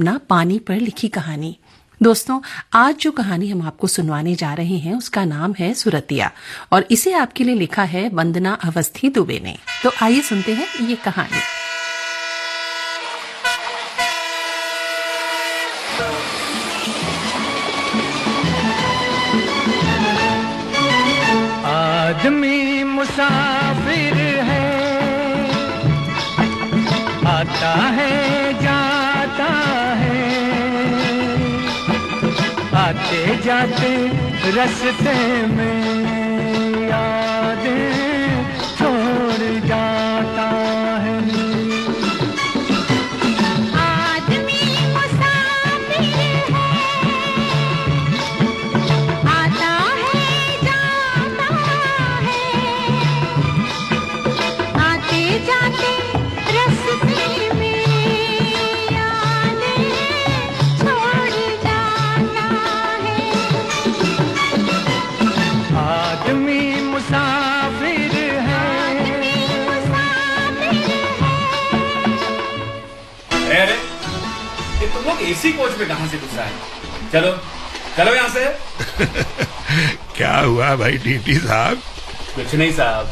सपना पानी पर लिखी कहानी। दोस्तों, आज जो कहानी हम आपको सुनवाने जा रहे हैं उसका नाम है सुरतिया और इसे आपके लिए लिखा है वंदना अवस्थी दुबे ने। तो आइए सुनते हैं ये कहानी। आदमी मुसाफिर है, आता है जाता है, आते जाते रास्ते में यादें छोड़ जाता है। आदमी मुसाफिर है, आता है जाता है, आते जाते रास्ते में यादें छोड़ जाता है। आदमी मुसाफिर है। अरे ये तुम लोग एसी कोच में कहां से घुस आए? चलो चलो यहाँ से। क्या हुआ भाई टीटी साहब? कुछ नहीं साहब,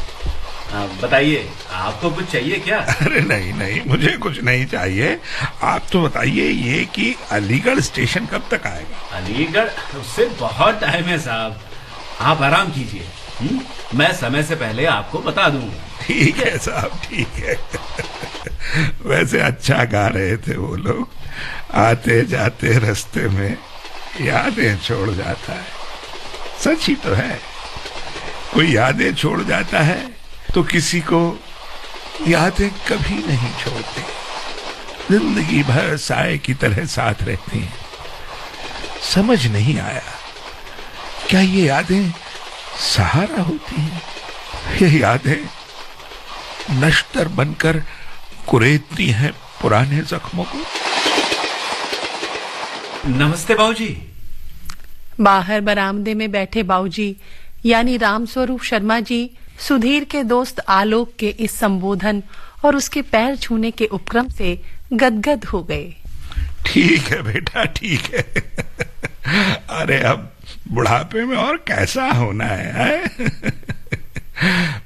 बताइए आपको कुछ चाहिए क्या? अरे नहीं नहीं, मुझे कुछ नहीं चाहिए। आप तो बताइए ये कि अलीगढ़ स्टेशन कब तक आएगा? अलीगढ़ उससे बहुत टाइम है साहब, आप आराम कीजिए। मैं समय से पहले आपको बता दूंगा। ठीक है साहब, ठीक है। वैसे अच्छा गा रहे थे वो लोग, आते जाते रास्ते में यादें छोड़ जाता है। सच ही तो है, कोई यादें छोड़ जाता है तो किसी को यादें कभी नहीं छोड़ती, जिंदगी भर साए की तरह साथ रहती हैं। समझ नहीं आया, क्या ये यादें सहारा होती हैं? ये यादें नश्तर बनकर कुरेदती हैं पुराने जख्मों को। नमस्ते बाबूजी। बाहर बरामदे में बैठे बाबूजी यानी रामस्वरूप शर्मा जी सुधीर के दोस्त आलोक के इस संबोधन और उसके पैर छूने के उपक्रम से गदगद हो गए। ठीक है बेटा, ठीक है। अरे अब बुढ़ापे में और कैसा होना है?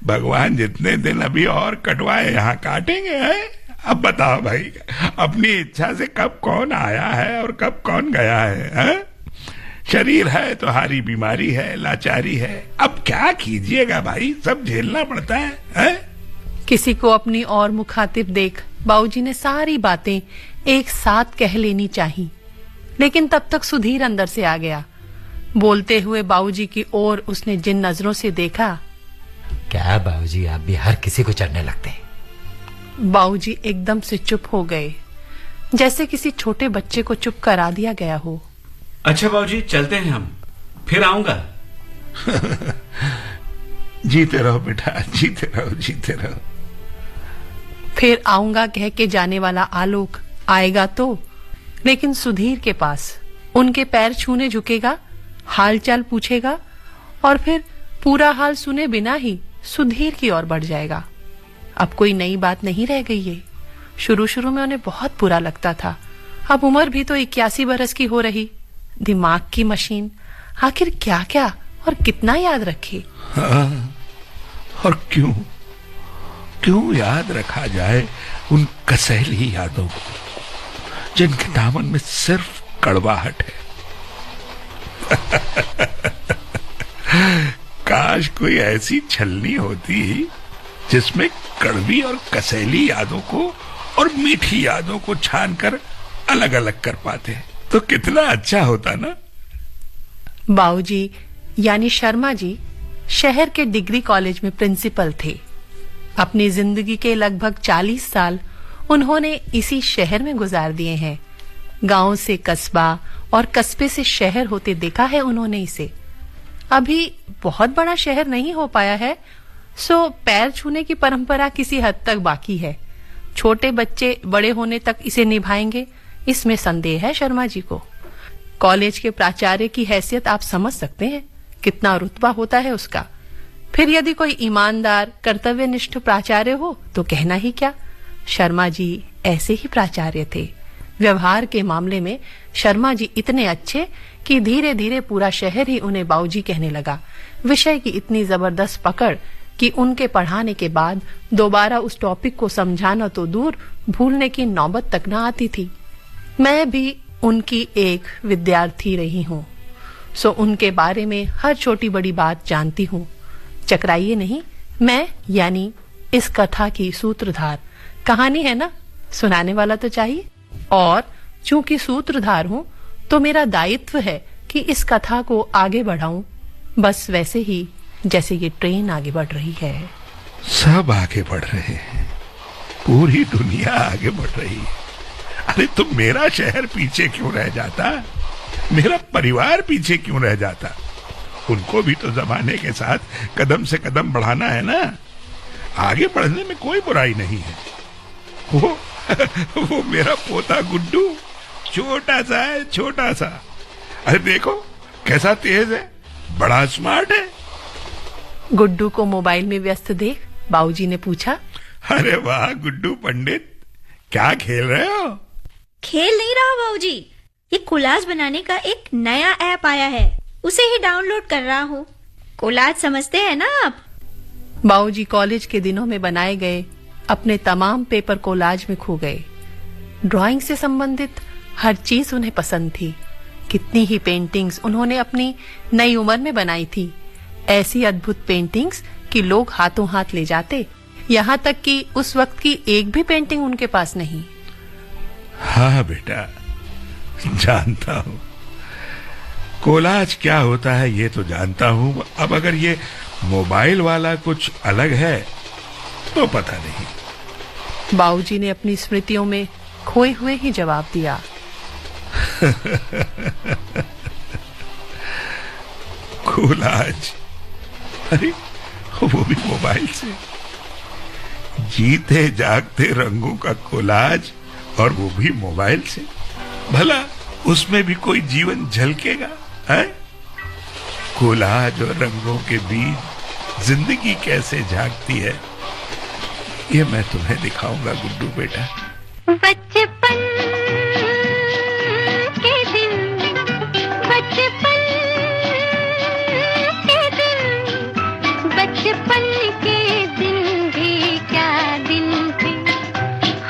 भगवान जितने दिन अभी और कटवाए यहाँ काटेंगे है? अब बताओ भाई, अपनी इच्छा से कब कौन आया है और कब कौन गया है? शरीर है तो हारी बीमारी है, लाचारी है। अब क्या कीजिएगा भाई, सब झेलना पड़ता है? किसी को अपनी और मुखातिब देख बाबूजी ने सारी बातें एक साथ कह लेनी चाहिए, लेकिन तब तक सुधीर अंदर से आ गया। बोलते हुए बाबूजी की ओर उसने जिन नजरों से देखा। क्या बाबूजी, आप भी हर किसी को चढ़ने लगते हैं? बाबूजी एकदम से चुप हो गए, जैसे किसी छोटे बच्चे को चुप करा दिया गया हो। अच्छा बाबूजी, चलते हैं हम, फिर आऊंगा। जीते रहो बेटा, जीते रहो, जीते रहो। फिर आऊंगा कह के जाने वाला आलोक आएगा तो, लेकिन सुधीर के पास उनके पैर छूने झुकेगा, हालचाल पूछेगा और फिर पूरा हाल सुने बिना ही सुधीर की ओर बढ़ जाएगा। अब कोई नई बात नहीं रह गई है। शुरू शुरू में उन्हें बहुत बुरा लगता था, अब उम्र भी तो 81 बरस की हो रही। दिमाग की मशीन आखिर क्या क्या और कितना याद रखे? हाँ, और क्यों क्यों याद रखा जाए उन कसैली यादों को जिनके दामन में सिर्फ कड़वाहट है। काश कोई ऐसी छलनी होती जिसमें कड़वी और कसैली यादों को और मीठी यादों को छानकर अलग अलग कर पाते, तो कितना अच्छा होता ना। बाबूजी यानी शर्मा जी शहर के डिग्री कॉलेज में प्रिंसिपल थे। अपनी जिंदगी के लगभग 40 साल उन्होंने इसी शहर में गुजार दिए हैं। गांव से कस्बा और कस्बे से शहर होते देखा है उन्होंने इसे। अभी बहुत बड़ा शहर नहीं हो पाया है, सो पैर छूने की परंपरा किसी हद तक बाकी है। छोटे बच्चे बड़े होने तक इसे निभाएंगे, इसमें संदेह है शर्मा जी को। कॉलेज के प्राचार्य की हैसियत आप समझ सकते हैं, कितना रुतबा होता है उसका। फिर यदि कोई ईमानदार कर्तव्यनिष्ठ प्राचार्य हो तो कहना ही क्या। शर्मा जी ऐसे ही प्राचार्य थे, व्यवहार के मामले में शर्मा जी इतने अच्छे कि धीरे धीरे पूरा शहर ही उन्हें बाऊजी कहने लगा। विषय की इतनी जबरदस्त पकड़ कि उनके पढ़ाने के बाद दोबारा उस टॉपिक को समझाना तो दूर, भूलने की नौबत तक न आती थी। मैं भी उनकी एक विद्यार्थी रही हूँ, सो उनके बारे में हर छोटी बड़ी बात जानती हूँ। चकराइए नहीं, मैं यानी इस कथा की सूत्रधार। कहानी है ना, सुनाने वाला तो चाहिए, और चूंकि सूत्रधार हूँ तो मेरा दायित्व है कि इस कथा को आगे बढ़ाऊं, बस वैसे ही जैसे ये ट्रेन आगे बढ़ रही है। सब आगे बढ़ रहे हैं, पूरी दुनिया आगे बढ़ रही है। अरे तो मेरा शहर पीछे क्यों रह जाता, मेरा परिवार पीछे क्यों रह जाता? उनको भी तो जमाने के साथ कदम से कदम बढ़ाना है ना। आगे बढ़ने में कोई बुराई नहीं है। वो मेरा पोता गुड्डू छोटा सा है, छोटा सा। अरे देखो कैसा तेज है, बड़ा स्मार्ट है। गुड्डू को मोबाइल में व्यस्त देख बाबूजी ने पूछा। अरे वाह गुड्डू पंडित, क्या खेल रहे हो? खेल नहीं रहा बाबूजी, ये कोलाज बनाने का एक नया ऐप आया है, उसे ही डाउनलोड कर रहा हूँ। कोलाज समझते हैं ना आप? बाबूजी कॉलेज के दिनों में बनाए गए अपने तमाम पेपर कोलाज में खो गए। ड्राइंग से संबंधित हर चीज उन्हें पसंद थी। कितनी ही पेंटिंग्स उन्होंने अपनी नई उम्र में बनाई थी, ऐसी अद्भुत पेंटिंग्स कि लोग हाथों हाथ ले जाते। यहाँ तक कि उस वक्त की एक भी पेंटिंग उनके पास नहीं। हाँ बेटा, जानता हूँ कोलाज क्या होता है, ये तो जानता हूँ। अब अगर ये मोबाइल वाला कुछ अलग है तो पता नहीं। बाबूजी ने अपनी स्मृतियों में खोए हुए ही जवाब दिया। कोलाज, अरे वो भी मोबाइल से। जीते जागते रंगों का कोलाज, और वो भी मोबाइल से। भला उसमें भी कोई जीवन झलकेगा है? कोलाज और रंगों के बीच जिंदगी कैसे झांकती है, ये मैं तुम्हें दिखाऊंगा गुड्डू बेटा। बचपन के दिन, बचपन के दिन, बचपन के दिन भी क्या दिन थे।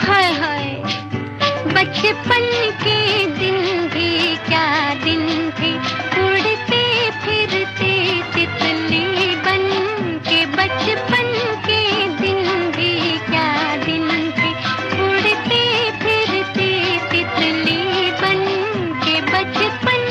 हाय हाय, बचपन के दिन भी क्या दिन थे। उड़ते फिरते तितली बन के, बचपन के दिन भी क्या दिन थे। उड़ते फिरते तितली बन के, बचपन।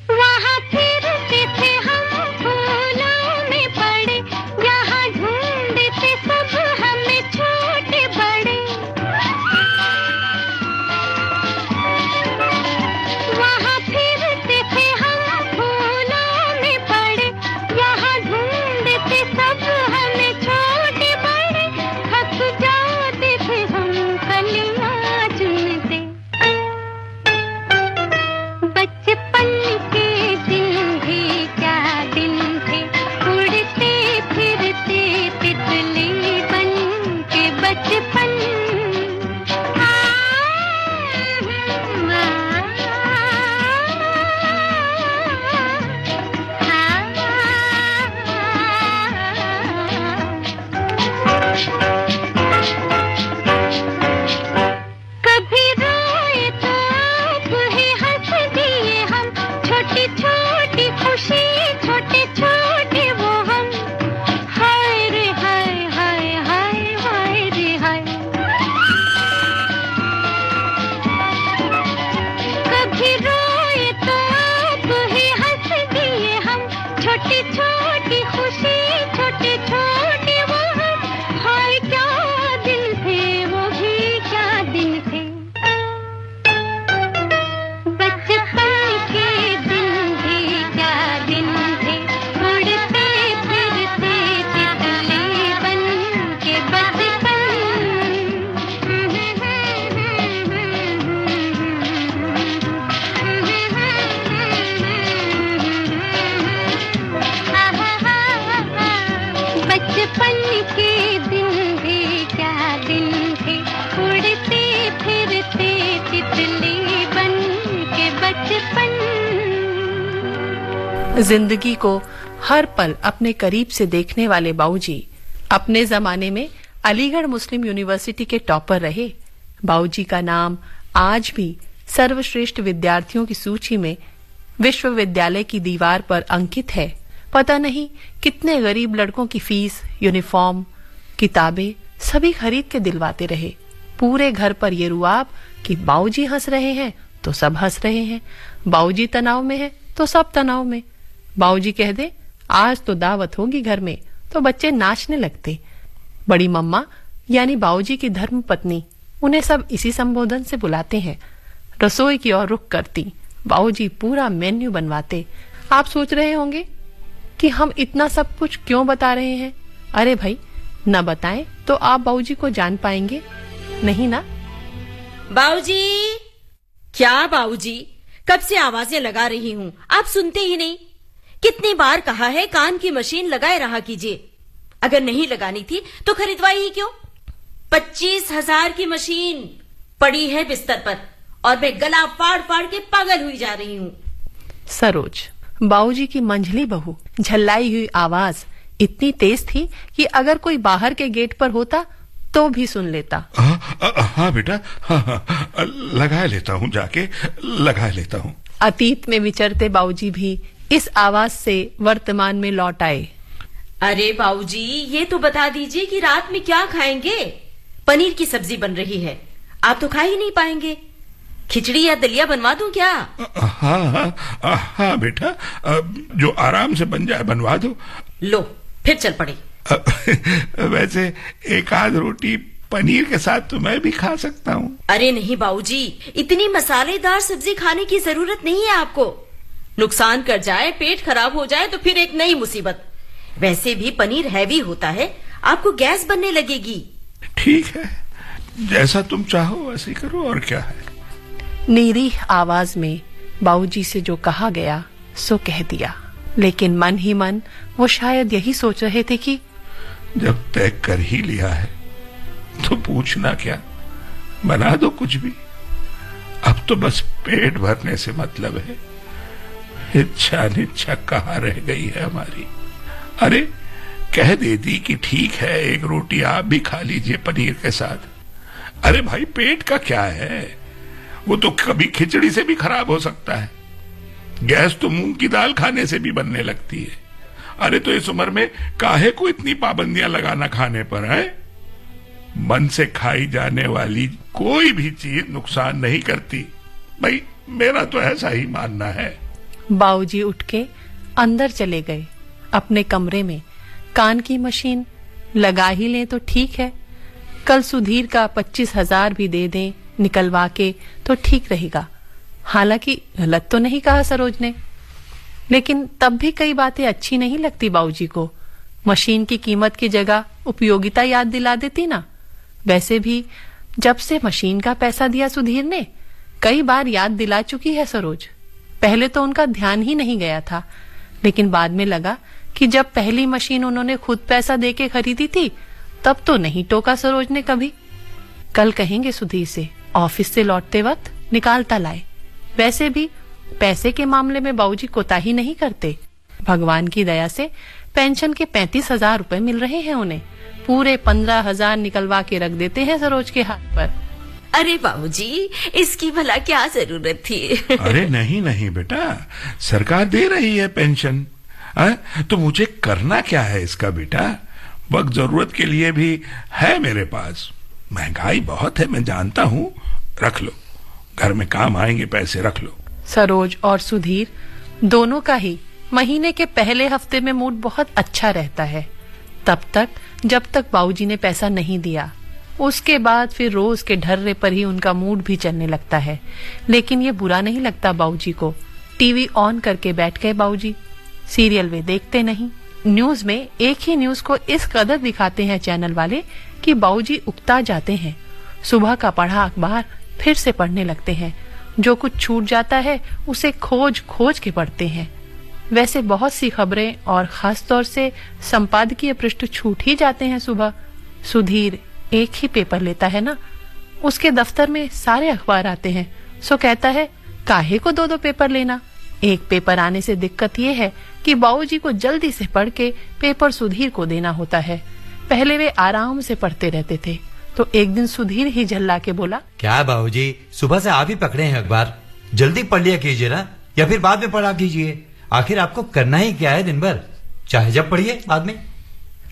वहाँ फिरते थे हम फूलों में पड़े, यहाँ ढूंढते सब हमें छोटे बड़े। वहाँ फिरते थे हम फूलों में पड़े, यहाँ ढूंढते सब हमें छोटे बड़े। थक जाते थे हम कलियाँ चुनते। बचपन के दिन भी क्या दिन थे। उड़ते फिरते तितली बन के, बचपन। कभी रोए तो आप ही हंस दिए हम, छोटी छोटी खुशी, छोटे छोटे वो हम। हाय रे हाय, हाय हाय, हाय रे हाय। कभी रोए तो आप ही हंस दिए हम, छोटी छोटी खुशी, छोटे छोटे वो हम। हाय क्या दिन थे, वो भी क्या दिन थे। बचपन के दिन भी क्या दिन थे। उड़ते फिरते तितली बन के, बचपन। जिंदगी को हर पल अपने करीब से देखने वाले बाऊजी अपने जमाने में अलीगढ़ मुस्लिम यूनिवर्सिटी के टॉपर रहे। बाऊजी का नाम आज भी सर्वश्रेष्ठ विद्यार्थियों की सूची में विश्वविद्यालय की दीवार पर अंकित है। पता नहीं कितने गरीब लड़कों की फीस, यूनिफॉर्म, किताबें सभी खरीद के दिलवाते रहे। पूरे घर पर ये रुआब कि बाऊजी हंस रहे हैं तो सब हंस रहे हैं, बाऊजी तनाव में है तो सब तनाव में। बाऊजी कह दे आज तो दावत होगी घर में तो बच्चे नाचने लगते। बड़ी मम्मा यानी बाऊजी की धर्म पत्नी, उन्हें सब इसी संबोधन से बुलाते हैं। रसोई की ओर रुख करती बाऊजी पूरा मेन्यू बनवाते। आप सोच रहे होंगे कि हम इतना सब कुछ क्यों बता रहे हैं। अरे भाई, न बताएं तो आप बाऊजी को जान पाएंगे नहीं ना। बाऊजी, क्या बाऊजी, कब से आवाजें लगा रही हूँ, आप सुनते ही नहीं। कितनी बार कहा है कान की मशीन लगाए रहा कीजिए। अगर नहीं लगानी थी तो खरीदवाई ही क्यों। 25,000 की मशीन पड़ी है बिस्तर पर और मैं गला फाड़ फाड़ के पागल हुई जा रही हूँ। सरोज, बाऊजी की मंझली बहू झल्लाई हुई आवाज इतनी तेज थी कि अगर कोई बाहर के गेट पर होता तो भी सुन लेता। हाँ बेटा, हाँ, लगा लेता हूँ, जाके लगा लेता हूँ। अतीत में विचरते बाऊजी भी इस आवाज से वर्तमान में लौट आए। अरे बाऊजी, ये तो बता दीजिए कि रात में क्या खाएंगे। पनीर की सब्जी बन रही है, आप तो खा ही नहीं पाएंगे। खिचड़ी या दलिया बनवा दूं क्या? हाँ बेटा, जो आराम से बन जाए बनवा दो। लो, फिर चल पड़े। वैसे एक आध रोटी पनीर के साथ तो मैं भी खा सकता हूँ। अरे नहीं बाऊजी, इतनी मसालेदार सब्जी खाने की जरूरत नहीं है आपको। नुकसान कर जाए, पेट खराब हो जाए तो फिर एक नई मुसीबत। वैसे भी पनीर हैवी होता है, आपको गैस बनने लगेगी। ठीक है, जैसा तुम चाहो वैसे करो, और क्या है। नीरीह आवाज में बाऊजी से जो कहा गया सो कह दिया, लेकिन मन ही मन वो शायद यही सोच रहे थे कि जब तय कर ही लिया है तो पूछना क्या, बना दो कुछ भी। अब तो बस पेट भरने से मतलब है, इच्छा निच्छा कहाँ रह गई है हमारी। अरे कह देती कि ठीक है, एक रोटी आप भी खा लीजिए पनीर के साथ। अरे भाई, पेट का क्या है, वो तो कभी खिचड़ी से भी खराब हो सकता है। गैस तो मूंग की दाल खाने से भी बनने लगती है। अरे तो इस उम्र में काहे को इतनी पाबंदियां लगाना खाने पर है। मन से खाई जाने वाली कोई भी चीज नुकसान नहीं करती, भाई मेरा तो ऐसा ही मानना है। बाऊजी उठ के अंदर चले गए अपने कमरे में। कान की मशीन लगा ही लें तो ठीक है, कल सुधीर का 25,000 भी दे दें निकलवा के तो ठीक रहेगा। हालांकि गलत तो नहीं कहा सरोज ने, लेकिन तब भी कई बातें अच्छी नहीं लगती बाऊजी को। मशीन की कीमत की जगह उपयोगिता याद दिला देती ना। वैसे भी जब से मशीन का पैसा दिया सुधीर ने, कई बार याद दिला चुकी है सरोज। पहले तो उनका ध्यान ही नहीं गया था, लेकिन बाद में लगा कि जब पहली मशीन उन्होंने खुद पैसा देके खरीदी थी तब तो नहीं टोका सरोज ने कभी। कल कहेंगे सुधीर से ऑफिस से लौटते वक्त निकालता लाए। वैसे भी पैसे के मामले में बाऊजी कोताही नहीं करते। भगवान की दया से पेंशन के 35,000 रुपए मिल रहे हैं उन्हें। पूरे 15,000 निकलवा के रख देते हैं सरोज के हाथ पर। अरे बाबूजी, इसकी भला क्या जरूरत थी। अरे नहीं नहीं बेटा, सरकार दे रही है पेंशन, तो मुझे करना क्या है इसका बेटा। वक्त जरूरत के लिए भी है मेरे पास। महंगाई बहुत है, मैं जानता हूँ। रख लो, घर में काम आएंगे पैसे, रख लो। सरोज और सुधीर दोनों का ही महीने के पहले हफ्ते में मूड बहुत अच्छा रहता है, तब तक जब तक बाऊजी ने पैसा नहीं दिया। उसके बाद फिर रोज के ढर्रे पर ही उनका मूड भी चलने लगता है। लेकिन ये बुरा नहीं लगता बाऊजी को। टीवी ऑन करके बैठ गए बाऊजी। सीरियल वे देखते नहीं। न्यूज में एक ही न्यूज को इस कदर दिखाते हैं चैनल वाले कि बाऊजी उकता जाते हैं। सुबह का पढ़ा अखबार फिर से पढ़ने लगते हैं। जो कुछ छूट जाता है उसे खोज खोज के पढ़ते हैं। वैसे बहुत सी खबरें और खास तौर से संपादकीय पृष्ठ छूट ही जाते हैं सुबह। सुधीर एक ही पेपर लेता है ना, उसके दफ्तर में सारे अखबार आते हैं। सो कहता है काहे को दो दो पेपर लेना, एक पेपर आने से दिक्कत ये है कि बाबूजी को जल्दी से पढ़ के पेपर सुधीर को देना होता है। पहले वे आराम से पढ़ते रहते थे, तो एक दिन सुधीर ही झल्ला के बोला, क्या बाबूजी, सुबह से आप ही पकड़े हैं अखबार, जल्दी पढ़ लिया कीजिए ना, या फिर बाद में पढ़ा कीजिए। आखिर आपको करना ही क्या है दिन भर, चाहे जब पढ़िए बाद में।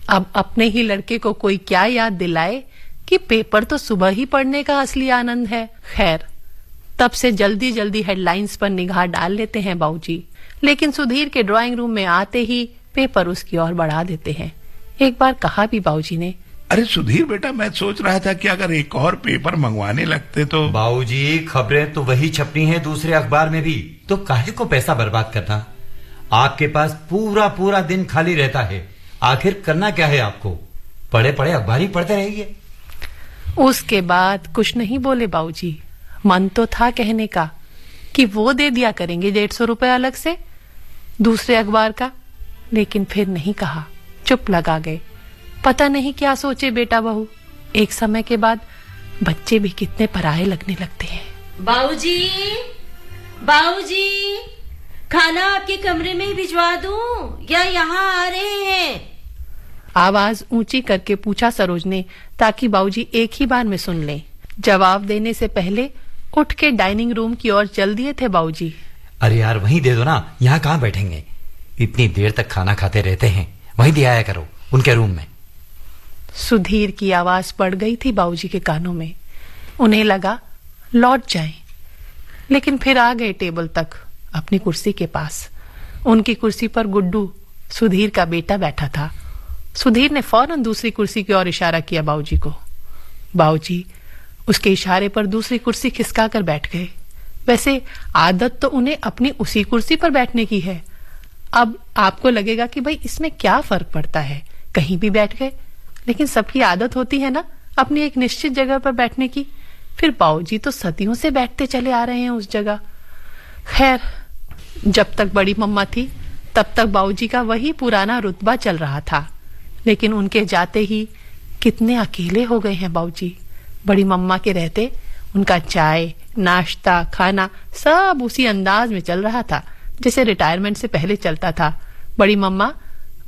अब अपने ही लड़के को कोई क्या याद दिलाए कि पेपर तो सुबह ही पढ़ने का असली आनंद है। खैर, तब से जल्दी जल्दी हेडलाइंस पर निगाह डाल लेते हैं बाबूजी, लेकिन सुधीर के ड्राइंग रूम में आते ही पेपर उसकी ओर बढ़ा देते हैं। एक बार कहा भी बाबूजी ने, अरे सुधीर बेटा, मैं सोच रहा था कि अगर एक और पेपर मंगवाने लगते तो। बाबूजी, खबरें तो वही छपनी है दूसरे अखबार में भी, तो काहे को पैसा बर्बाद करना। आपके पास पूरा पूरा दिन खाली रहता है, आखिर करना क्या है आपको, पढ़े पढ़े अखबार ही पढ़ते रहिए। उसके बाद कुछ नहीं बोले बाबूजी। मन तो था कहने का कि वो दे दिया करेंगे 150 रुपए अलग से दूसरे अखबार का, लेकिन फिर नहीं कहा, चुप लगा गए। पता नहीं क्या सोचे बेटा बहू। एक समय के बाद बच्चे भी कितने पराये लगने लगते हैं। बाबूजी, बाबूजी, खाना आपके कमरे में ही भिजवा दूं या यहाँ आ रहे हैं? आवाज ऊंची करके पूछा सरोज ने, ताकि बाबूजी एक ही बार में सुन लें। जवाब देने से पहले उठ के डाइनिंग रूम की ओर चल दिए थे बाबूजी। अरे यार, वहीं दे दो ना, यहाँ कहाँ बैठेंगे, इतनी देर तक खाना खाते रहते हैं, वहीं दे आया करो उनके रूम में। सुधीर की आवाज पड़ गई थी बाबूजी के कानों में। उन्हें लगा लौट जाएं, लेकिन फिर आ गए टेबल तक अपनी कुर्सी के पास। उनकी कुर्सी पर गुड्डू, सुधीर का बेटा, बैठा था। सुधीर ने फौरन दूसरी कुर्सी की ओर इशारा किया बाबूजी को। बाबूजी उसके इशारे पर दूसरी कुर्सी खिसका कर बैठ गए। वैसे आदत तो उन्हें अपनी उसी कुर्सी पर बैठने की है। अब आपको लगेगा कि भाई इसमें क्या फर्क पड़ता है, कहीं भी बैठ गए, लेकिन सबकी आदत होती है ना अपनी एक निश्चित जगह पर बैठने की। फिर बाबूजी तो सदियों से बैठते चले आ रहे हैं उस जगह। खैर, जब तक बड़ी मम्मा थी तब तक बाबूजी का वही पुराना रुतबा चल रहा था, लेकिन उनके जाते ही कितने अकेले हो गए हैं बाबूजी। बड़ी मम्मा के रहते उनका चाय, नाश्ता, खाना सब उसी अंदाज में चल रहा था जैसे रिटायरमेंट से पहले चलता था। बड़ी मम्मा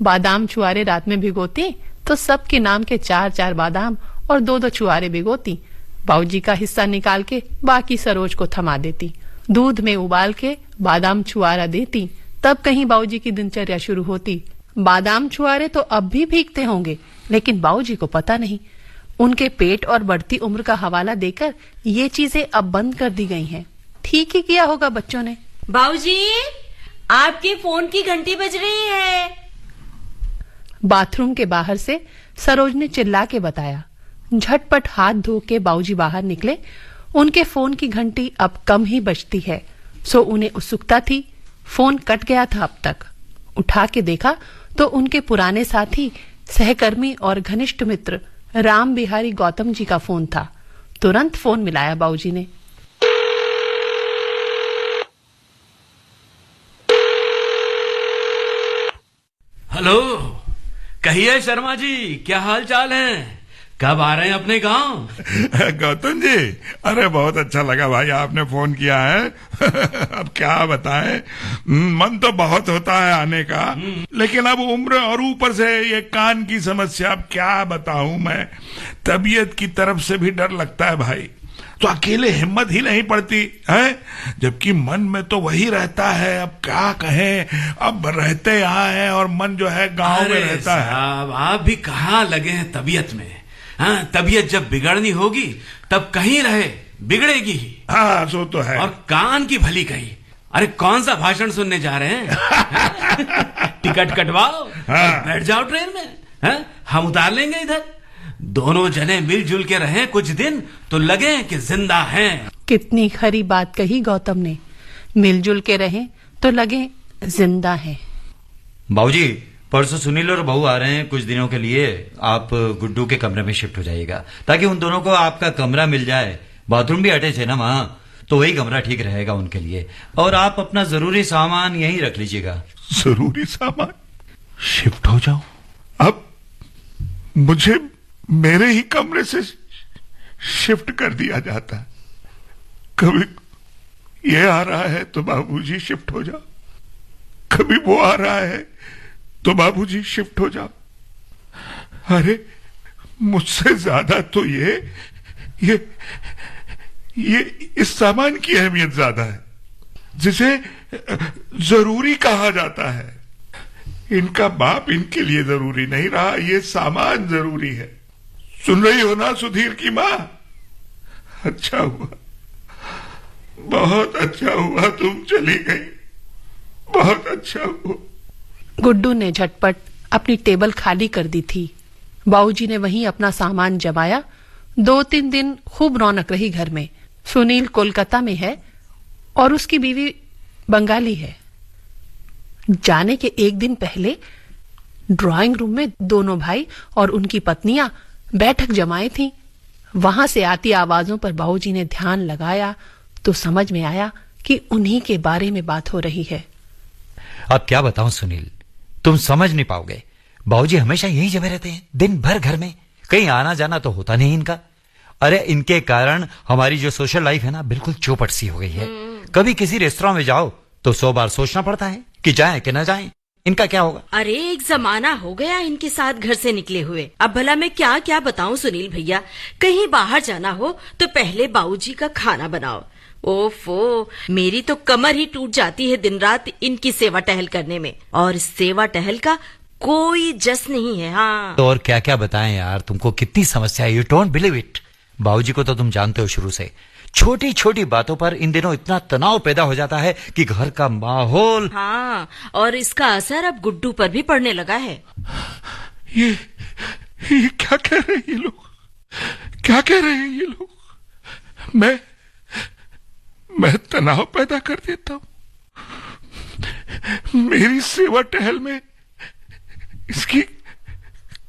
बादाम छुआरे रात में भिगोती तो सबके नाम के 4-4 बादाम और 2-2 छुआरे भिगोती। बाबूजी का हिस्सा निकाल के बाकी सरोज को थमा देती। दूध में उबाल के बादाम छुआरा देती, तब कहीं बाबूजी की दिनचर्या शुरू होती। बादाम छुआरे तो अब भी भीगते होंगे, लेकिन बाबूजी को पता नहीं। उनके पेट और बढ़ती उम्र का हवाला देकर ये चीजें अब बंद कर दी गई हैं। ठीक ही किया होगा बच्चों ने। बाबूजी, आपके फोन की घंटी बज रही है। बाथरूम के बाहर से सरोज ने चिल्ला के बताया। झटपट हाथ धो के बाबूजी बाहर निकले। उनके फोन की घंटी अब कम ही बजती है, सो उन्हें उत्सुकता थी। फोन कट गया था अब तक। उठा के देखा तो उनके पुराने साथी, सहकर्मी और घनिष्ठ मित्र राम बिहारी गौतम जी का फोन था। तुरंत फोन मिलाया बाबूजी ने। हेलो, कहिए शर्मा जी, क्या हाल चाल है? कब आ रहे हैं अपने गांव? गौतम जी, अरे बहुत अच्छा लगा भाई आपने फोन किया है। अब क्या बताएं, मन तो बहुत होता है आने का, लेकिन अब उम्र और ऊपर से ये कान की समस्या, अब क्या बताऊं मैं। तबीयत की तरफ से भी डर लगता है भाई, तो अकेले हिम्मत ही नहीं पड़ती है, जबकि मन में तो वही रहता है। अब क्या कहें, अब रहते यहाँ हैं और मन जो है गांव में रहता है। आप भी कहाँ लगे हैं तबीयत में? हाँ, तबीयत जब बिगड़नी होगी तब कहीं रहे, बिगड़ेगी ही। हाँ, सो तो है। और कान की भली कही। अरे कौन सा भाषण सुनने जा रहे हैं? टिकट कटवाओ, हाँ। बैठ जाओ ट्रेन में, हाँ? हम उतार लेंगे इधर। दोनों जने मिलजुल के रहें कुछ दिन तो लगे कि जिंदा हैं। कितनी खरी बात कही गौतम ने। मिलजुल के रहें तो लगे जिंदा हैं। बाबूजी, परसों सुनील और बहू आ रहे हैं कुछ दिनों के लिए। आप गुड्डू के कमरे में शिफ्ट हो जाइएगा, ताकि उन दोनों को आपका कमरा मिल जाए। बाथरूम भी अटैच है ना वहाँ, तो वही कमरा ठीक रहेगा उनके लिए। और आप अपना जरूरी सामान यहीं रख लीजिएगा। जरूरी सामान? शिफ्ट हो जाओ? अब मुझे मेरे ही कमरे से शिफ्ट कर दिया जाता है। कभी ये आ रहा है तो बाबूजी शिफ्ट हो जाओ, कभी वो आ रहा है तो बाबूजी शिफ्ट हो जाओ। अरे मुझसे ज्यादा तो ये इस सामान की अहमियत ज्यादा है, जिसे जरूरी कहा जाता है। इनका बाप इनके लिए जरूरी नहीं रहा, ये सामान जरूरी है। सुन रही हो ना सुधीर की माँ? अच्छा हुआ, बहुत अच्छा हुआ तुम चली गई, बहुत अच्छा हुआ। गुड्डू ने झटपट अपनी टेबल खाली कर दी थी। बाबूजी ने वहीं अपना सामान जमाया। 2-3 दिन खूब रौनक रही घर में। सुनील कोलकाता में है और उसकी बीवी बंगाली है। जाने के एक दिन पहले ड्राइंग रूम में दोनों भाई और उनकी पत्नियां बैठक जमाई थीं। वहां से आती आवाजों पर बाबूजी ने ध्यान लगाया तो समझ में आया कि उन्हीं के बारे में बात हो रही है। अब क्या बताऊं सुनील, तुम समझ नहीं पाओगे। बाबूजी हमेशा यही जमे रहते हैं, दिन भर घर में, कहीं आना जाना तो होता नहीं इनका। अरे इनके कारण हमारी जो सोशल लाइफ है ना, बिल्कुल चौपट सी हो गई है। कभी किसी रेस्टोरेंट में जाओ तो 100 बार सोचना पड़ता है कि जाएं कि न जाएं। इनका क्या होगा? अरे एक जमाना हो गया इनके साथ घर से निकले हुए। अब भला मैं क्या क्या बताऊं सुनील भैया। कहीं बाहर जाना हो तो पहले बाबूजी का खाना बनाओ। ओफो, मेरी तो कमर ही टूट जाती है दिन रात इनकी सेवा टहल करने में। और इस सेवा टहल का कोई जस नहीं है। हाँ तो और क्या क्या बताएं यार, तुमको कितनी समस्या है। You don't believe it. बाबूजी को तो तुम जानते हो शुरू से, छोटी छोटी बातों पर इन दिनों इतना तनाव पैदा हो जाता है कि घर का माहौल। हाँ, और इसका असर अब गुड्डू पर भी पड़ने लगा है। ये क्या कह रहे हैं ये लोग, क्या कह रहे हैं ये लोग? मैं तनाव पैदा कर देता हूं? मेरी सेवा टहल में इसकी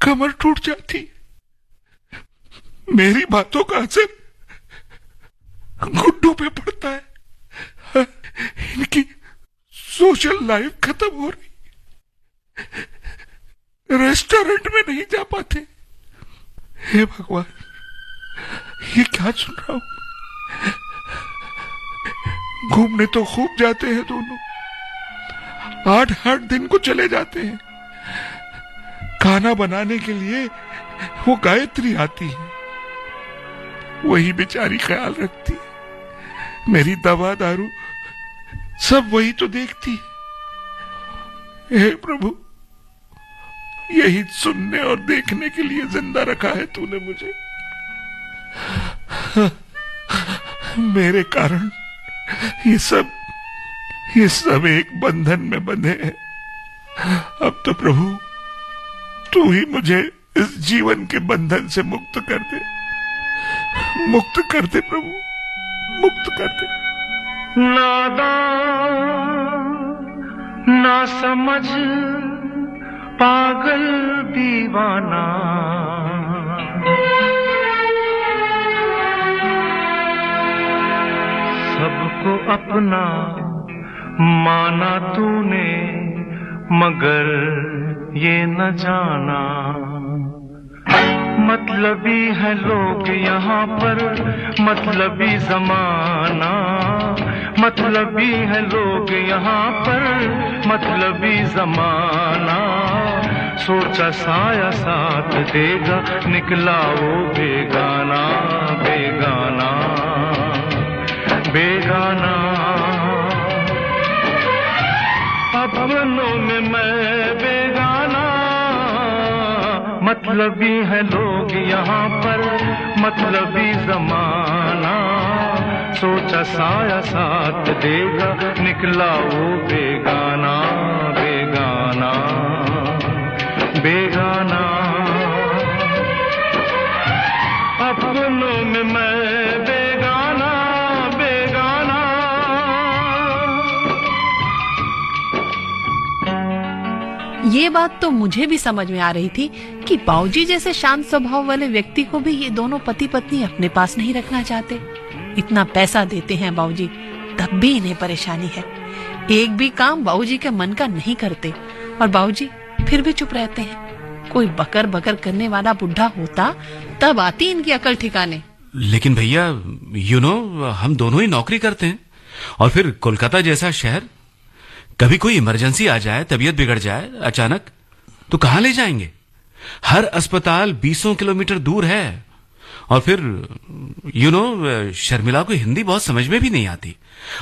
कमर टूट जाती, मेरी बातों का असर गुड्डू पे पड़ता है, इनकी सोशल लाइफ खत्म हो रही, रेस्टोरेंट में नहीं जा पाते। हे भगवान, ये क्या सुन रहा हूं? घूमने तो खूब जाते हैं दोनों, 8-8 दिन को चले जाते हैं। खाना बनाने के लिए वो गायत्री आती है, वही बेचारी ख्याल रखती है। मेरी दवा दारू सब वही तो देखती है। हे प्रभु, यही सुनने और देखने के लिए जिंदा रखा है तूने मुझे। मेरे कारण ये सब एक बंधन में बंधे हैं। अब तो प्रभु तू ही मुझे इस जीवन के बंधन से मुक्त कर दे, मुक्त कर दे प्रभु, मुक्त कर दे। नादान ना समझ पागल दीवाना, सबको अपना माना तूने, मगर ये न जाना मतलबी है लोग यहाँ पर, मतलबी जमाना, मतलबी है लोग यहाँ पर, मतलबी जमाना। सोचा साया साथ देगा, निकला वो बेगाना, बेगाना, बेगाना। अपनों में मैं बेगाना, मतलबी है लोग यहाँ पर, मतलबी जमाना। सोचा साया साथ देगा, निकला वो बेगाना, बेगाना, बेगाना। अपनों में मैं बेगाना, बेगाना। ये बात तो मुझे भी समझ में आ रही थी कि बाबूजी जैसे शांत स्वभाव वाले व्यक्ति को भी ये दोनों पति पत्नी अपने पास नहीं रखना चाहते। इतना पैसा देते हैं बाबूजी, तब भी इन्हें परेशानी है। एक भी काम बाबूजी के मन का नहीं करते और बाबूजी फिर भी चुप रहते हैं। कोई बकर बकर करने वाला बुढ़ा होता तब आती इनकी अकल ठिकाने। लेकिन भैया हम दोनों ही नौकरी करते हैं, और फिर कोलकाता जैसा शहर, कभी कोई इमरजेंसी आ जाए, तबीयत बिगड़ जाए अचानक, तो कहां ले जाएंगे? हर अस्पताल 20 किलोमीटर दूर है। और फिर शर्मिला को हिंदी बहुत समझ में भी नहीं आती,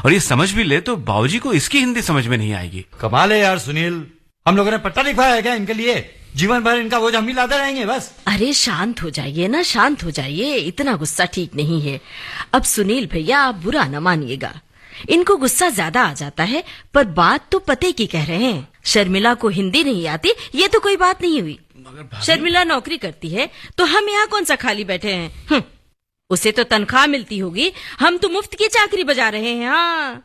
और ये समझ भी ले तो बाबूजी को इसकी हिंदी समझ में नहीं आएगी। कमाल है यार सुनील, हम लोगों ने पट्टा लिखवाया है क्या इनके लिए? जीवन भर इनका बोझ हम ही लाते रहेंगे बस। अरे शांत हो जाइए ना, शांत हो जाइए, इतना गुस्सा ठीक नहीं है। अब सुनील भैया, आप बुरा न मानिएगा, इनको गुस्सा ज्यादा आ जाता है, पर बात तो पते की कह रहे हैं। शर्मिला को हिंदी नहीं आती, ये तो कोई बात नहीं हुई। शर्मिला नौकरी करती है तो हम यहाँ कौन सा खाली बैठे हैं? उसे तो तनख्वाह मिलती होगी, हम तो मुफ्त की चाकरी बजा रहे हैं। हाँ,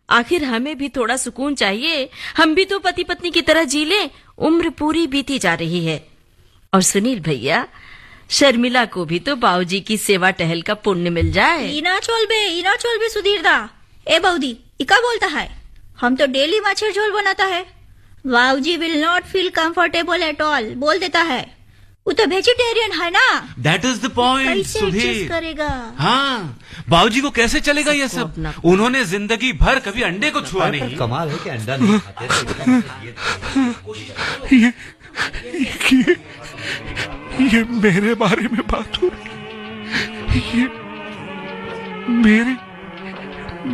आखिर हमें भी थोड़ा सुकून चाहिए, हम भी तो पति पत्नी की तरह जी लें। उम्र पूरी बीती जा रही है। और सुनील भैया, शर्मिला को भी तो बाबूजी की सेवा टहल का पुण्य मिल जाए। इना चोल बे सुधीर दा। ए बाऊदी, इका बोलता है, हम तो डेली मच्छर झोल बनाता है। बाऊजी will not feel comfortable at all, बोल देता है। वो तो वेजिटेरियन है ना। दैट इज द पॉइंट कैसे सुधीर। adjust करेगा? हाँ, बाबूजी को कैसे चलेगा ये सब? उन्होंने जिंदगी भर कभी अंडे को छुआ नहीं। कमाल है कि अंडा नहीं खाते ये मेरे बारे में बात हो रही, ये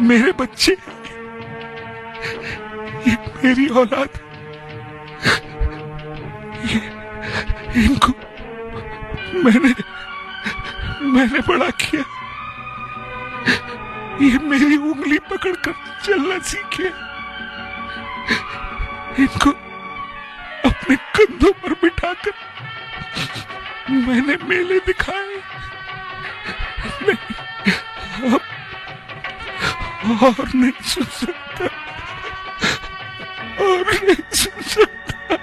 मेरे बच्चे, ये मेरी औलाद, ये इनको मैंने बड़ा किया, ये मेरी उंगली पकड़कर चलना सीखे, इनको अपने कंधों पर बिठाकर मैंने मेले दिखाए। नहीं, अब और नहीं सुन सकता, और नहीं सुन सकता,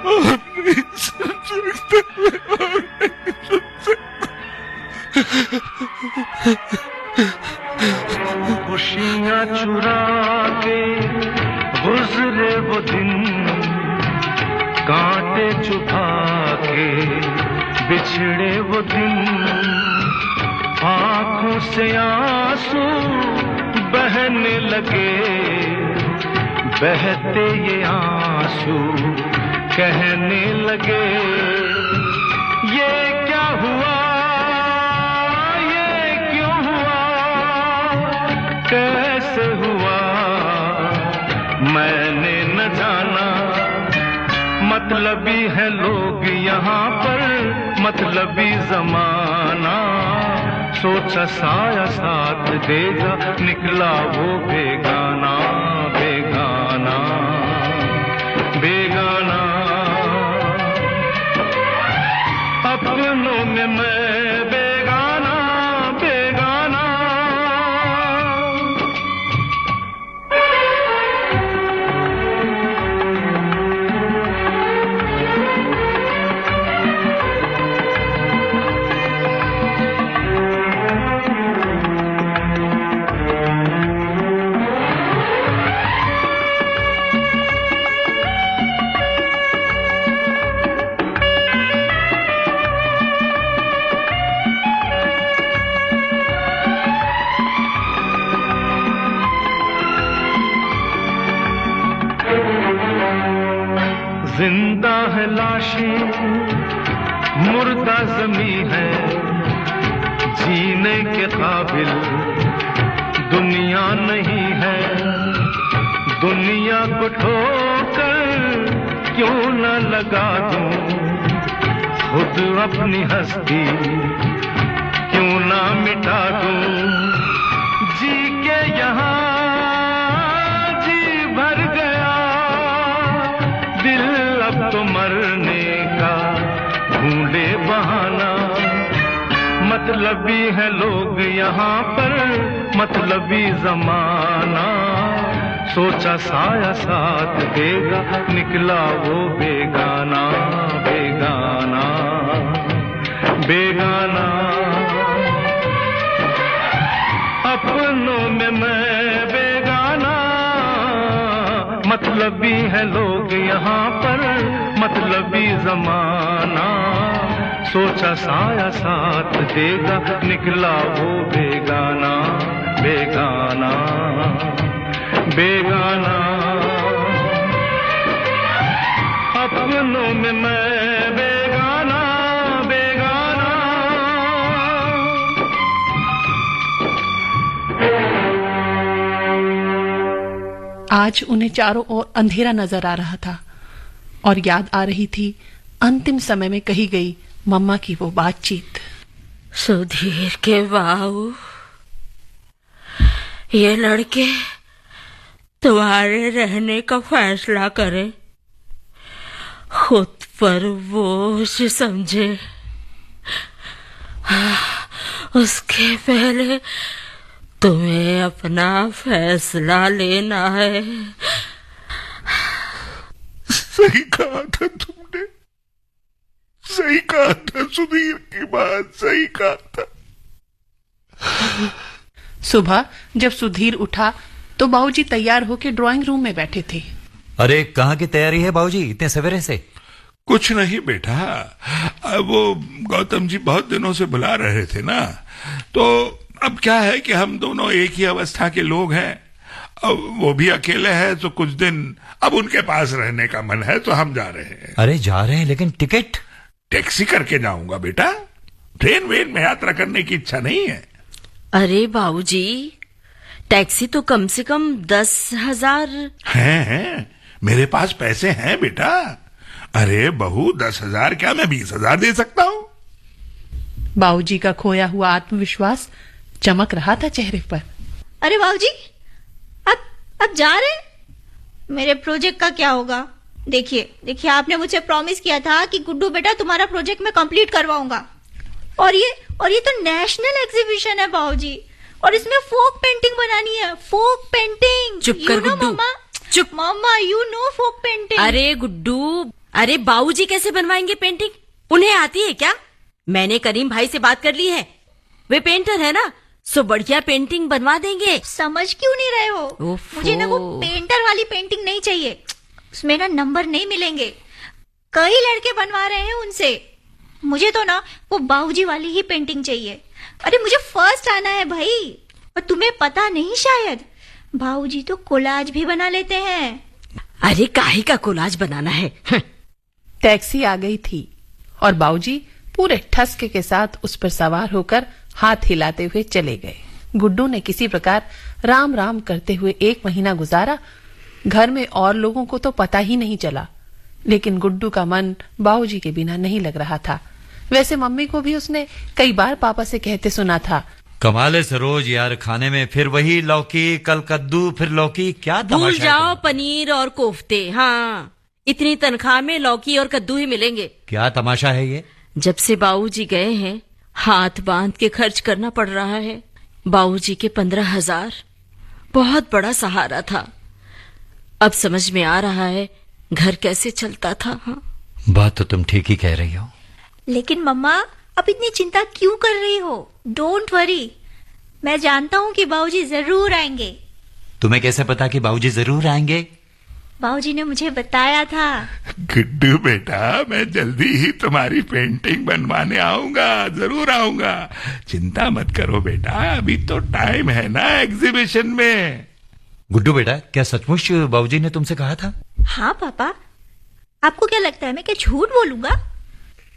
और नहीं सुन सकता, और नहीं सुन सकता। खुशियाँ चुरा के गुजरे वो दिन, कांटे चुभा के बिछड़े वो दिन, आंखों से आंसू बहने लगे, बहते ये आंसू कहने लगे, ये क्या हुआ, ये क्यों हुआ, कैसे हुआ, मैंने न जाना। मतलबी है लोग यहाँ पर, मतलबी जमाना, सोचा साया साथ देगा, निकला वो बेगाना, बेगाना, बेगाना। अपनों में मैं बेगाना, बेगाना। जिंदा है लाशें, मुर्दा जमी है, जीने के काबिल दुनिया नहीं है। दुनिया को ठोकर क्यों न लगा दूं, खुद अपनी हस्ती क्यों ना मिटा दूं। जी के यहाँ जी भर गया, दिल अब तो मरने का ढूंढे बहाना। मतलबी है लोग यहाँ पर, मतलबी जमाना, सोचा साया साथ देगा, निकला वो बेगाना, बेगाना, बेगाना। अपनों में मैं बेगाना, मतलबी है लोग यहाँ पर, मतलबी जमाना, सोचा साया साथ देगा, निकला वो बेगाना, बेगाना बेगाना, अपनों में मैं बेगाना बेगाना। आज उन्हें चारों ओर अंधेरा नजर आ रहा था और याद आ रही थी अंतिम समय में कही गई मम्मा की वो बातचीत। सुधीर के बाबू, ये लड़के तुम्हारे रहने का फैसला करे, खुद पर बोझ समझे, उसके पहले तुम्हें अपना फैसला लेना है। सही कहा था तुमने, सही कहा था, सुधीर की बात सही कहा था। सुबह जब सुधीर उठा तो बाबूजी तैयार होकर ड्राइंग रूम में बैठे थे। अरे कहाँ की तैयारी है बाबूजी इतने सवेरे से? कुछ नहीं बेटा, वो गौतम जी बहुत दिनों से बुला रहे थे ना, तो अब क्या है कि हम दोनों एक ही अवस्था के लोग हैं। अब वो भी अकेले हैं तो कुछ दिन अब उनके पास रहने का मन है तो हम जा रहे हैं। अरे जा रहे हैं, लेकिन टिकट? टैक्सी करके जाऊंगा बेटा, ट्रेन वेन में यात्रा करने की इच्छा नहीं है। अरे बाबूजी, टैक्सी तो कम से कम 10,000 हैं, मेरे पास पैसे हैं बेटा। अरे बहू, 10,000 क्या, मैं 20,000 दे सकता हूँ। बाबूजी का खोया हुआ आत्मविश्वास चमक रहा था चेहरे पर। अरे बाबूजी, अब जा रहे? मेरे प्रोजेक्ट का क्या होगा? देखिए आपने मुझे प्रॉमिस किया था कि गुड्डू बेटा तुम्हारा प्रोजेक्ट मैं कंप्लीट करवाऊंगा। और ये तो नेशनल एग्जीबिशन है बाबूजी, और इसमें फोक पेंटिंग बनानी है। Folk painting. चुप कर गुड्डू, चुप। Mumma, you know folk painting. अरे गुड्डू, अरे बाबूजी कैसे बनवाएंगे पेंटिंग? उन्हें आती है क्या? मैंने करीम भाई से बात कर ली है, वे पेंटर है ना, सो बढ़िया पेंटिंग बनवा देंगे। समझ क्यों नहीं रहे हो? मुझे ना वो पेंटर वाली पेंटिंग नहीं चाहिए, उसमें ना नंबर नहीं मिलेंगे। कई लड़के बनवा रहे हैं उनसे। मुझे तो ना वो बाबूजी वाली ही पेंटिंग चाहिए। अरे मुझे फर्स्ट आना है भाई। और तुम्हें पता नहीं शायद, बाबूजी तो कोलाज भी बना लेते हैं। अरे काहे का कोलाज बनाना है? टैक्सी आ गई थी और बाबूजी पूरे ठसके के साथ उस पर सवार होकर हाथ हिलाते हुए चले गए। गुड्डू ने किसी प्रकार राम राम करते हुए 1 महीना गुजारा। घर में और लोगों को तो पता ही नहीं चला, लेकिन गुड्डू का मन बाबूजी के बिना नहीं लग रहा था। वैसे मम्मी को भी उसने कई बार पापा से कहते सुना था, कमाल है सरोज यार, खाने में फिर वही लौकी, कल कद्दू, फिर लौकी, क्या भूल जाओ पनीर और कोफ्ते। हाँ, इतनी तनख्वाह में लौकी और कद्दू ही मिलेंगे। क्या तमाशा है ये? जब से बाबूजी गए हैं हाथ बांध के खर्च करना पड़ रहा है। बाबूजी के 15,000 बहुत बड़ा सहारा था। अब समझ में आ रहा है घर कैसे चलता था। हाँ? बात तो तुम ठीक ही कह रही हो। लेकिन मम्मा, अब इतनी चिंता क्यों कर रही हो? डोंट वरी, मैं जानता हूँ कि बाबूजी जरूर आएंगे। तुम्हें कैसे पता कि बाबूजी जरूर आएंगे? बाबूजी ने मुझे बताया था। गुड्डू बेटा, मैं जल्दी ही तुम्हारी पेंटिंग बनवाने आऊंगा, जरूर आऊंगा। चिंता मत करो बेटा, अभी तो टाइम है ना एग्जीबिशन में। गुड्डू बेटा, क्या सचमुच बाबूजी ने तुमसे कहा था? हाँ पापा, आपको क्या लगता है मैं क्या झूठ बोलूंगा?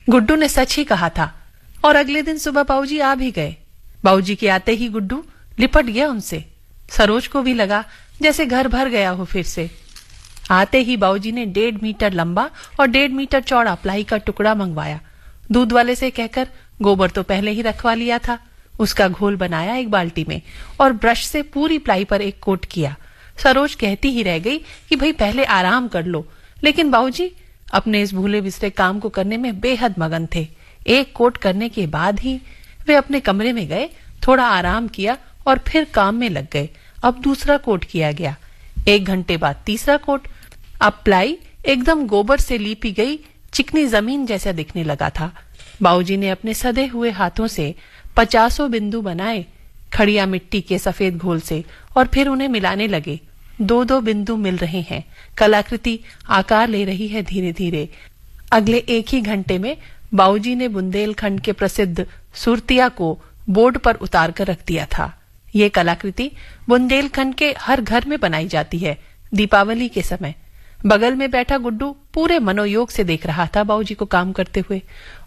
गुड्डू ने सच ही कहा था और अगले दिन सुबह बाबूजी आ भी गए। बाबूजी के आते ही गुड्डू लिपट गया उनसे। सरोज को भी लगा जैसे घर भर गया हो फिर से। आते ही बाबूजी ने 1.5 मीटर लंबा और 1.5 मीटर चौड़ा प्लाई का टुकड़ा मंगवाया। दूध वाले से कहकर गोबर तो पहले ही रखवा लिया था, उसका घोल बनाया एक बाल्टी में और ब्रश से पूरी प्लाई पर एक कोट किया। सरोज कहती ही रह गई कि भाई पहले आराम कर लो, लेकिन बाबूजी अपने इस भूले बिसरे काम को करने में बेहद मगन थे। एक कोट करने के बाद ही वे अपने कमरे में गए, थोड़ा आराम किया और फिर काम में लग गए। अब दूसरा कोट किया गया, 1 घंटे बाद तीसरा कोट। अब प्लाई एकदम गोबर से लीपी गई चिकनी जमीन जैसा दिखने लगा था। बाबूजी ने अपने सधे हुए हाथों से 50 बिंदु बनाए खड़िया मिट्टी के सफेद घोल से और फिर उन्हें मिलाने लगे। 2-2 बिंदु मिल रहे हैं, कलाकृति आकार ले रही है धीरे धीरे। अगले 1 ही घंटे में बाबूजी ने बुंदेलखंड के प्रसिद्ध सुरतिया को बोर्ड पर उतार कर रख दिया था। ये कलाकृति बुंदेलखंड के हर घर में बनाई जाती है दीपावली के समय। बगल में बैठा गुड्डू पूरे मनोयोग से देख रहा था बाबूजी को काम करते हुए,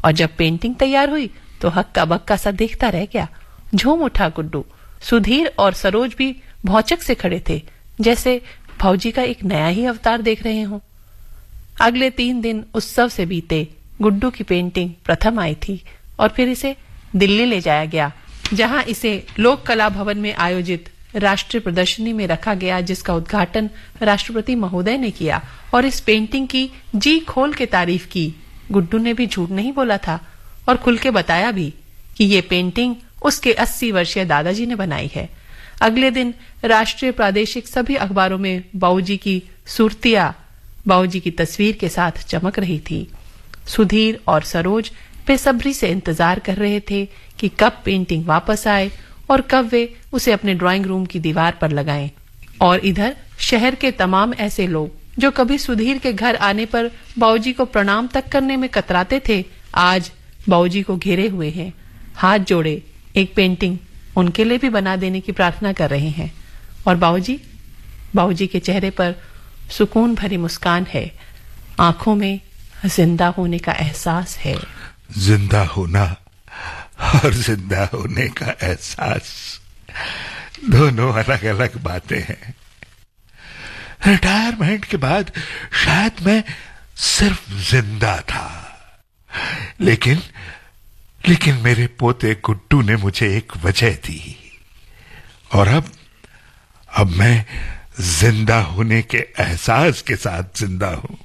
और जब पेंटिंग तैयार हुई तो हक्का बक्का सा देखता रह गया। झूम उठा गुड्डू। सुधीर और सरोज भी भौचक से खड़े थे, जैसे भाऊजी का एक नया ही अवतार देख रहे हों। अगले 3 दिन उत्सव से बीते। गुड्डू की पेंटिंग प्रथम आई थी और फिर इसे दिल्ली ले जाया गया, जहां इसे लोक कला भवन में आयोजित राष्ट्रीय प्रदर्शनी में रखा गया, जिसका उद्घाटन राष्ट्रपति महोदय ने किया और इस पेंटिंग की जी खोल के तारीफ की। गुड्डू ने भी झूठ नहीं बोला था और खुल के बताया भी कि ये पेंटिंग उसके 80 वर्षीय दादाजी ने बनाई है। अगले दिन राष्ट्रीय प्रादेशिक सभी अखबारों में बाबूजी की सूरतियां बाबूजी की तस्वीर के साथ चमक रही थी। सुधीर और सरोज बेसब्री से इंतजार कर रहे थे कि कब पेंटिंग वापस आए और कब वे उसे अपने ड्राइंग रूम की दीवार पर लगाएं। और इधर शहर के तमाम ऐसे लोग जो कभी सुधीर के घर आने पर बाबूजी को प्रणाम तक करने में कतराते थे, आज बाबूजी को घेरे हुए हैं, हाथ जोड़े एक पेंटिंग उनके लिए भी बना देने की प्रार्थना कर रहे हैं। और बाबूजी के चेहरे पर सुकून भरी मुस्कान है, आंखों में जिंदा होने का एहसास है। जिंदा होना और जिंदा होने का एहसास दोनों अलग अलग बातें हैं। रिटायरमेंट के बाद शायद मैं सिर्फ जिंदा था, लेकिन मेरे पोते गुड्डू ने मुझे एक वजह दी, और अब मैं जिंदा होने के एहसास के साथ जिंदा हूं।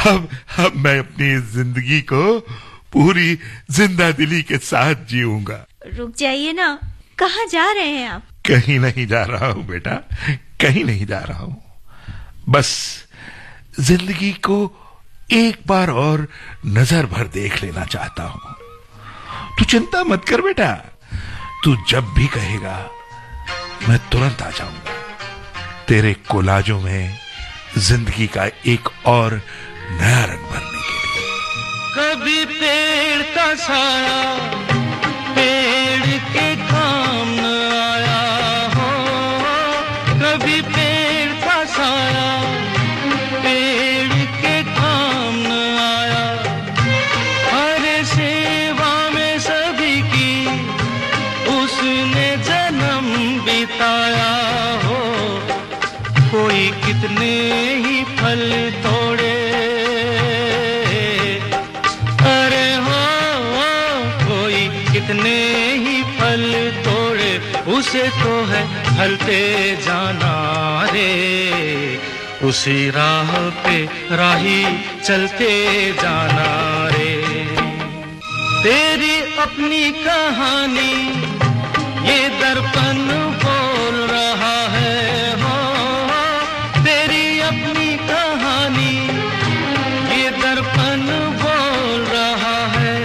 अब मैं अपनी जिंदगी को पूरी जिंदा दिली के साथ जीऊंगा। रुक जाइए ना, कहाँ जा रहे हैं आप? कहीं नहीं जा रहा हूं बेटा, कहीं नहीं जा रहा हूं। बस जिंदगी को एक बार और नजर भर देख लेना चाहता हूं। तू चिंता मत कर बेटा, तू जब भी कहेगा मैं तुरंत आ जाऊंगा तेरे कोलाजों में जिंदगी का एक और नया रंग भरने के लिए। कभी पेड़ का साया पेड़ के काम न आया हो, कभी पेड़ का साया पेड़ के काम न आया। हर सेवा में सभी की उसने जन्म बिताया हो। कोई कितने ही फल तोड़े, अरे हो कोई कितने ही फल तोड़े, उसे तो है ढलते जाना रे। उसी राह पे राही चलते जाना रे। तेरी अपनी कहानी ये दर्पण बोल रहा है हो, तेरी अपनी कहानी ये दर्पण बोल रहा है।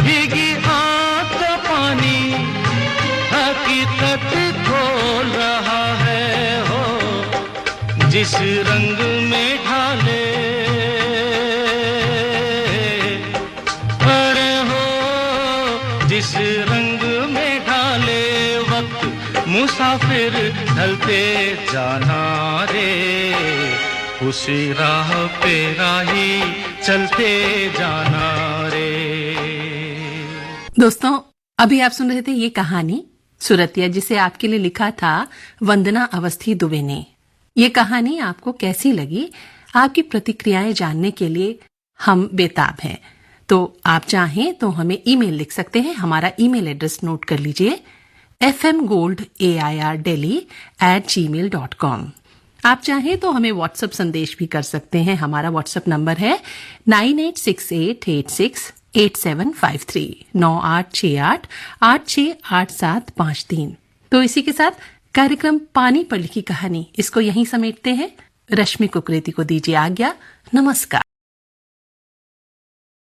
भीगी आंख का पानी हकीकत खोल रहा है हो। जिस रंग में ढाले अरे हो, जिस रंग में ढाले वक्त मुसाफिर ढलते जाना रे। उसी राह पे राही चलते जाना रे। दोस्तों, अभी आप सुन रहे थे ये कहानी सुरतिया, जिसे आपके लिए लिखा था वंदना अवस्थी दुबे ने। ये कहानी आपको कैसी लगी, आपकी प्रतिक्रियाएं जानने के लिए हम बेताब हैं। तो आप चाहें तो हमें ईमेल लिख सकते हैं। हमारा ईमेल एड्रेस नोट कर लीजिए, fmgoldAIRdelhi@gmail.com। आप चाहें तो हमें व्हाट्सएप संदेश भी कर सकते हैं। हमारा व्हाट्सएप नंबर है 9868868753 9868868753। तो इसी के साथ कार्यक्रम पानी पर लिखी कहानी इसको यहीं समेटते हैं। रश्मि कुकरेती को दीजिए आज्ञा। नमस्कार।